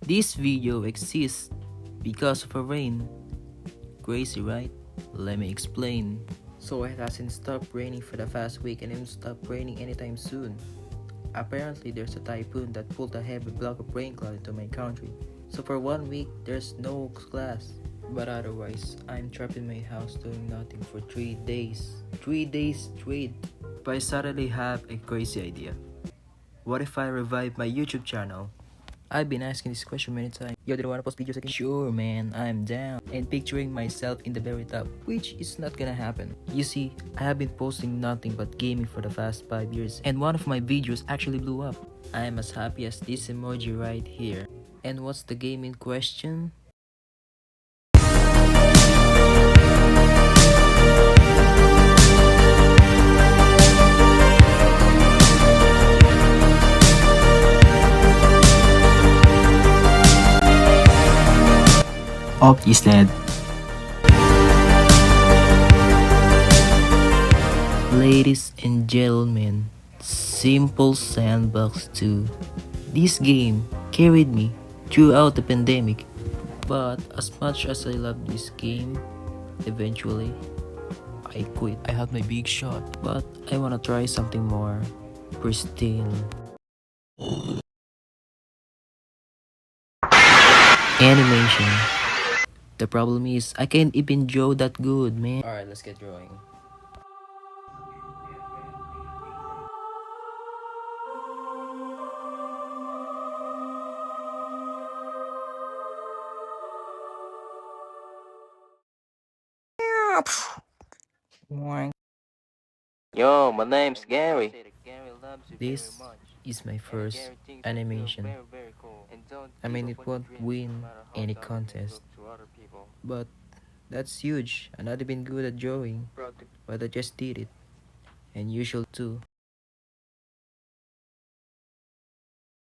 This video exists because of a rain. Crazy, right? Let me explain. So it hasn't stopped raining for the past week and it won't stop raining anytime soon. Apparently there's a typhoon that pulled a heavy block of rain cloud into my country. So for 1 week there's no class. But otherwise, I'm trapped in my house doing nothing for 3 days. 3 days straight. But I suddenly have a crazy idea. What if I revive my YouTube channel? I've been asking this question many times. Yo, do you wanna post videos again? Sure, man, I'm down. And picturing myself in the very top, which is not gonna happen. You see, I have been posting nothing but gaming for the past 5 years, and one of my videos actually blew up. I am as happy as this emoji right here. And what's the game in question? Off is dead. Ladies and gentlemen, Simple Sandbox 2. This game carried me throughout the pandemic, but as much as I love this game, eventually I quit. I had my big shot, but I wanna try something more pristine. Animation. The problem is I can't even draw that good, man. Alright, let's get drawing. Yo, my name's Gary. This is my first animation. I mean, it won't win any contest, but that's huge. I've not been good at drawing, but I just did it, and you should too.